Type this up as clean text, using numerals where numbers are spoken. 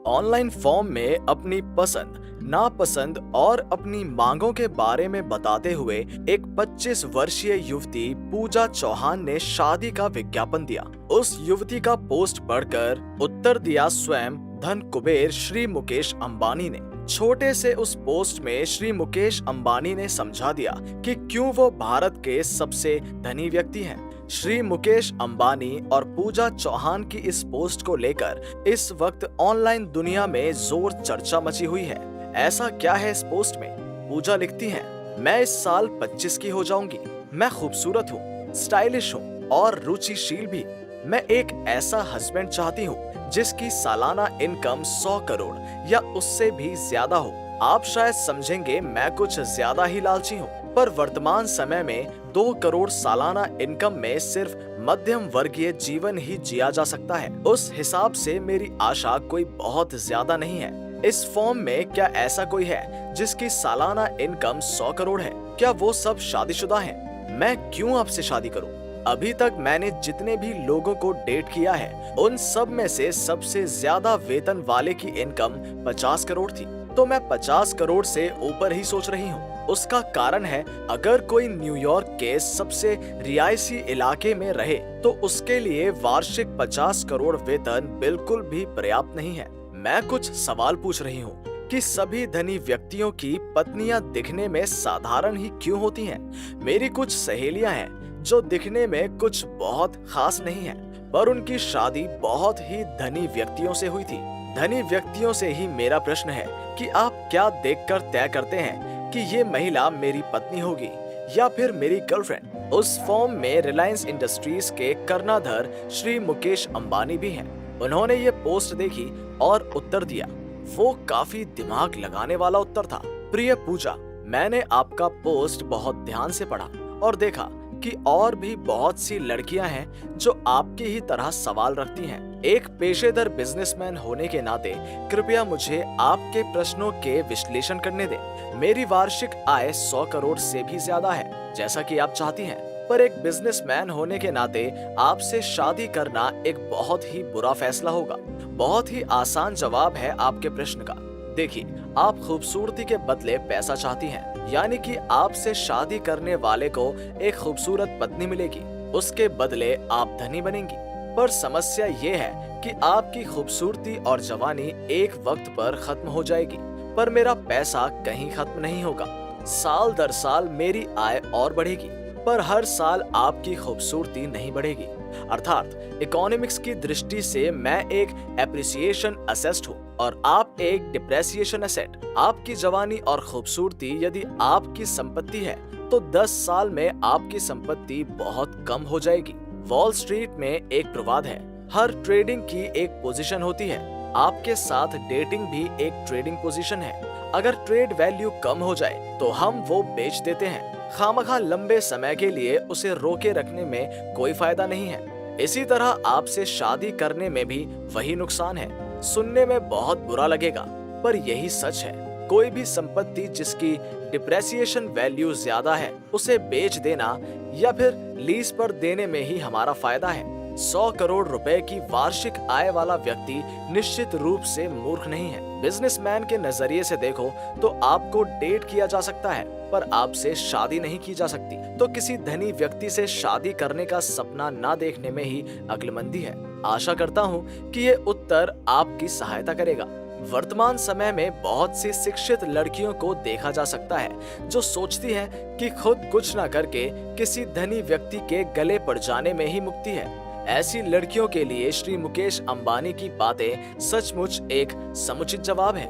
Online form में अपनी पसंद, नापसंद और अपनी मांगों के बारे में बताते हुए एक 25 वर्षीय युवती पूजा चौहान ने शादी का विज्ञापन दिया। उस युवती का पोस्ट पढ़कर उत्तर दिया स्वयं धन कुबेर श्री मुकेश अंबानी ने। छोटे से उस पोस्ट में श्री मुकेश अंबानी ने समझा दिया कि क्यों वो भारत के सबसे धनी व्यक्ति हैं। श्री मुकेश अंबानी और पूजा चौहान की इस पोस्ट को लेकर इस वक्त ऑनलाइन दुनिया में जोर चर्चा मची हुई है। ऐसा क्या है इस पोस्ट में? पूजा लिखती हैं, मैं इस साल 25 की हो जाऊंगी। मैं खूबसूरत हूँ, स्टाइलिश हूँ और रुचिशील भी। मैं एक ऐसा हस्बैंड चाहती हूँ जिसकी सालाना इनकम 100 करोड़ या उससे भी ज्यादा हो। आप शायद समझेंगे मैं कुछ ज्यादा ही लालची हूँ, पर वर्तमान समय में 2 करोड़ सालाना इनकम में सिर्फ मध्यम वर्गीय जीवन ही जिया जा सकता है। उस हिसाब से मेरी आशा कोई बहुत ज्यादा नहीं है। इस फॉर्म में क्या ऐसा कोई है जिसकी सालाना इनकम 100 करोड़ है? क्या वो सब शादीशुदा हैं? मैं क्यों आपसे शादी करूं? अभी तक मैंने जितने भी लोगों को डेट किया है उन सब में से सबसे ज्यादा वेतन वाले की इनकम 50 करोड़ थी, तो मैं 50 करोड़ से ऊपर ही सोच रही हूँ। उसका कारण है, अगर कोई न्यूयॉर्क के सबसे रिहायशी इलाके में रहे तो उसके लिए वार्षिक 50 करोड़ वेतन बिल्कुल भी पर्याप्त नहीं है। मैं कुछ सवाल पूछ रही हूँ कि सभी धनी व्यक्तियों की पत्नियां दिखने में साधारण ही क्यों होती हैं? मेरी कुछ सहेलियां हैं जो दिखने में कुछ बहुत खास नहीं है, पर उनकी शादी बहुत ही धनी व्यक्तियों से हुई थी। धनी व्यक्तियों से ही मेरा प्रश्न है कि आप क्या देखकर तय करते हैं कि ये महिला मेरी पत्नी होगी या फिर मेरी गर्लफ्रेंड? उस फॉर्म में रिलायंस इंडस्ट्रीज के कर्णधार श्री मुकेश अंबानी भी हैं। उन्होंने ये पोस्ट देखी और उत्तर दिया। वो काफी दिमाग लगाने वाला उत्तर था। प्रिय पूजा, मैंने आपका पोस्ट बहुत ध्यान से पढ़ा और देखा कि और भी बहुत सी लड़कियां हैं जो आपकी ही तरह सवाल रखती हैं। एक पेशेवर बिजनेसमैन होने के नाते कृपया मुझे आपके प्रश्नों के विश्लेषण करने दें। मेरी वार्षिक आय 100 करोड़ से भी ज्यादा है, जैसा कि आप चाहती हैं, पर एक बिजनेसमैन होने के नाते आपसे शादी करना एक बहुत ही बुरा फैसला होगा। बहुत ही आसान जवाब है आपके प्रश्न का। देखिए, आप खूबसूरती के बदले पैसा चाहती हैं, यानी कि आपसे शादी करने वाले को एक खूबसूरत पत्नी मिलेगी, उसके बदले आप धनी बनेंगी। पर समस्या ये है कि आपकी खूबसूरती और जवानी एक वक्त पर खत्म हो जाएगी, पर मेरा पैसा कहीं खत्म नहीं होगा। साल दर साल मेरी आय और बढ़ेगी, पर हर साल आपकी खूबसूरती नहीं बढ़ेगी। अर्थात इकोनॉमिक्स की दृष्टि से मैं एक एप्रिसिएशन असेट हूँ और आप एक डिप्रेसिएशन एसेट। आपकी जवानी और खूबसूरती यदि आपकी संपत्ति है तो 10 साल में आपकी संपत्ति बहुत कम हो जाएगी। वॉल स्ट्रीट में एक प्रवाद है, हर ट्रेडिंग की एक पोजीशन होती है। आपके साथ डेटिंग भी एक ट्रेडिंग पोजीशन है। अगर ट्रेड वैल्यू कम हो जाए तो हम वो बेच देते हैं। खामखा लंबे समय के लिए उसे रोके रखने में कोई फायदा नहीं है। इसी तरह आपसे शादी करने में भी वही नुकसान है। सुनने में बहुत बुरा लगेगा, पर यही सच है। कोई भी संपत्ति जिसकी डिप्रेसिएशन वैल्यू ज्यादा है उसे बेच देना या फिर लीज पर देने में ही हमारा फायदा है। 100 करोड़ रुपए की वार्षिक आय वाला व्यक्ति निश्चित रूप से मूर्ख नहीं है। बिजनेसमैन के नजरिए से देखो तो आपको डेट किया जा सकता है, पर आपसे शादी नहीं की जा सकती। तो किसी धनी व्यक्ति से शादी करने का सपना ना देखने में ही अक्लमंदी है। आशा करता हूँ कि ये उत्तर आपकी सहायता करेगा। वर्तमान समय में बहुत सी शिक्षित लड़कियों को देखा जा सकता है जो सोचती हैं कि खुद कुछ ना करके किसी धनी व्यक्ति के गले पड़ जाने में ही मुक्ति है। ऐसी लड़कियों के लिए श्री मुकेश अंबानी की बातें सचमुच एक समुचित जवाब है।